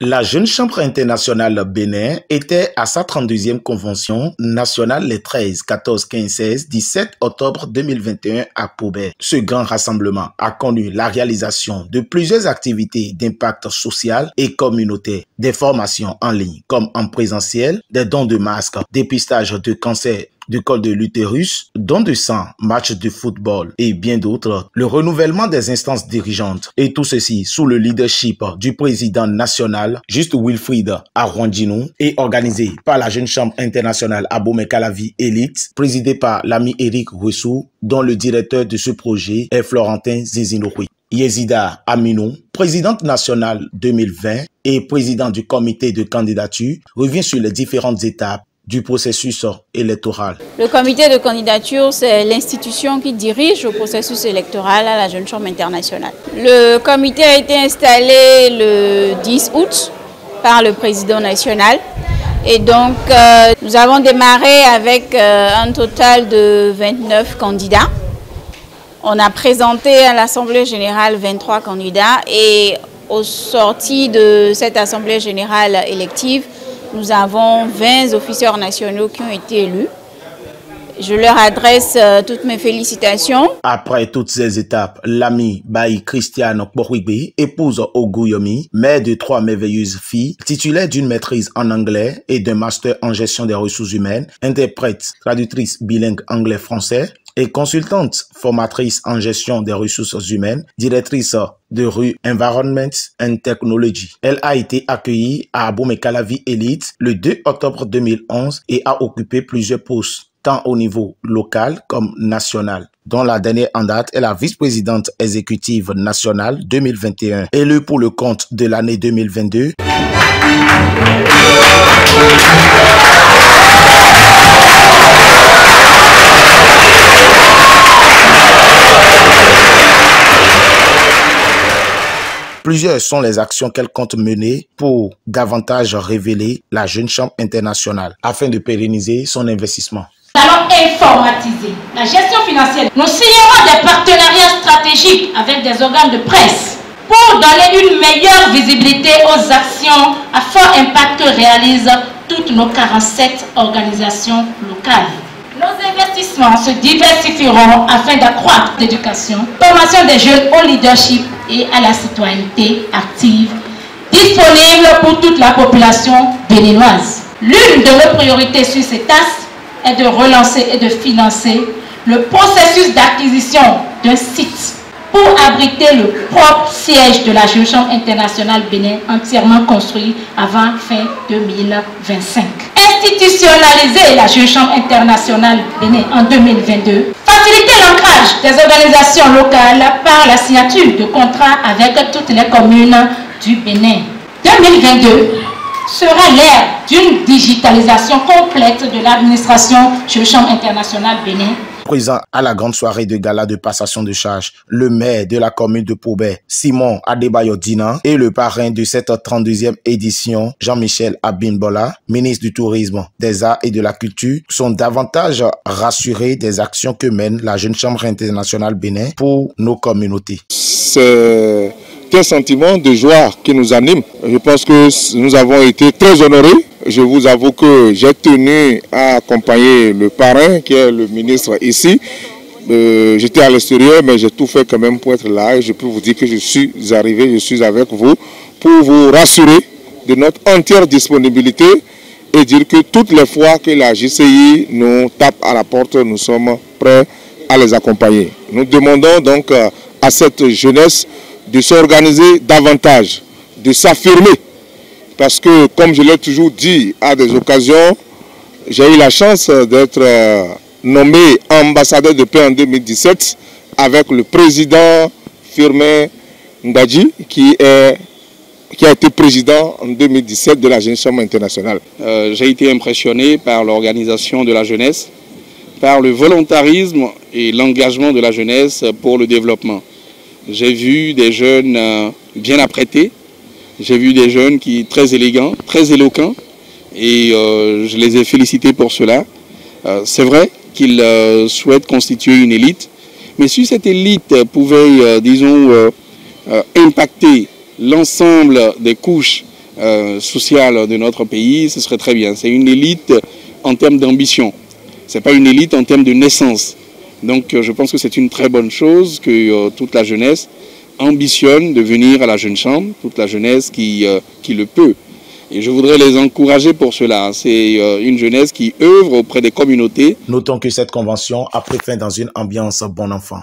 La Jeune Chambre internationale Bénin était à sa 32e convention nationale les 13, 14, 15, 16, 17 octobre 2021 à Pobet. Ce grand rassemblement a connu la réalisation de plusieurs activités d'impact social et communautaire, des formations en ligne comme en présentiel, des dons de masques, dépistage de cancer du col de l'utérus, dons de sang, matchs de football et bien d'autres, le renouvellement des instances dirigeantes. Et tout ceci sous le leadership du président national, Juste Wilfried Arwandjinou, et organisé par la Jeune Chambre internationale Abomey Calavi Elite, présidée par l'ami Eric Ressou, dont le directeur de ce projet est Florentin Zizinoui. Yezida Aminou, présidente nationale 2020 et président du comité de candidature, revient sur les différentes étapes du processus électoral. Le comité de candidature, c'est l'institution qui dirige le processus électoral à la Jeune Chambre internationale. Le comité a été installé le 10 août par le président national. Et donc, nous avons démarré avec un total de 29 candidats. On a présenté à l'Assemblée générale 23 candidats et au sorti de cette Assemblée générale élective, nous avons 20 officiers nationaux qui ont été élus. Je leur adresse toutes mes félicitations. Après toutes ces étapes, l'ami Baï Christiane Kporigbe, épouse Oguyomi, mère de 3 merveilleuses filles, titulaire d'une maîtrise en anglais et d'un master en gestion des ressources humaines, interprète, traductrice bilingue anglais-français, et consultante formatrice en gestion des ressources humaines, directrice de rue Environment and Technology. Elle a été accueillie à Abomey Calavi Elite le 2 octobre 2011 et a occupé plusieurs postes, tant au niveau local comme national, dont la dernière en date est la vice-présidente exécutive nationale 2021, élue pour le compte de l'année 2022. Plusieurs sont les actions qu'elle compte mener pour davantage révéler la Jeune Chambre internationale afin de pérenniser son investissement. Nous allons informatiser la gestion financière. Nous signerons des partenariats stratégiques avec des organes de presse pour donner une meilleure visibilité aux actions à fort impact que réalisent toutes nos 47 organisations locales. Nos investissements se diversifieront afin d'accroître l'éducation, formation des jeunes au leadership et à la citoyenneté active, disponible pour toute la population béninoise. L'une de nos priorités sur cet axe est de relancer et de financer le processus d'acquisition d'un site pour abriter le propre siège de la Jeune Chambre internationale Bénin entièrement construit avant fin 2025. Institutionnaliser la Jeune Chambre internationale Bénin en 2022. Faciliter l'ancrage des organisations locales par la signature de contrats avec toutes les communes du Bénin. 2022 sera l'ère d'une digitalisation complète de l'administration Jeune Chambre internationale Bénin. Présent à la grande soirée de gala de passation de charge, le maire de la commune de Pobet, Simon Adebayo Dina, et le parrain de cette 32e édition, Jean-Michel Abimbola, ministre du Tourisme, des Arts et de la Culture, sont davantage rassurés des actions que mène la Jeune Chambre internationale Bénin pour nos communautés. C'est un sentiment de joie qui nous anime. Je pense que nous avons été très honorés. Je vous avoue que j'ai tenu à accompagner le parrain qui est le ministre ici. J'étais à l'extérieur mais j'ai tout fait quand même pour être là et je peux vous dire que je suis arrivé, je suis avec vous pour vous rassurer de notre entière disponibilité et dire que toutes les fois que la JCI nous tape à la porte, nous sommes prêts à les accompagner. Nous demandons donc à cette jeunesse de s'organiser davantage, de s'affirmer. Parce que, comme je l'ai toujours dit à des occasions, j'ai eu la chance d'être nommé ambassadeur de paix en 2017 avec le président Firmin Ndadji qui a été président en 2017 de la Jeune Chambre internationale. J'ai été impressionné par l'organisation de la jeunesse, par le volontarisme et l'engagement de la jeunesse pour le développement. J'ai vu des jeunes bien apprêtés, j'ai vu des jeunes très élégants, très éloquents, et je les ai félicités pour cela. C'est vrai qu'ils souhaitent constituer une élite, mais si cette élite pouvait, disons, impacter l'ensemble des couches sociale de notre pays, ce serait très bien. C'est une élite en termes d'ambition. Ce n'est pas une élite en termes de naissance. Donc je pense que c'est une très bonne chose que toute la jeunesse ambitionne de venir à la Jeune Chambre, toute la jeunesse qui le peut. Et je voudrais les encourager pour cela. C'est une jeunesse qui œuvre auprès des communautés. Notons que cette convention a pris fin dans une ambiance bon enfant.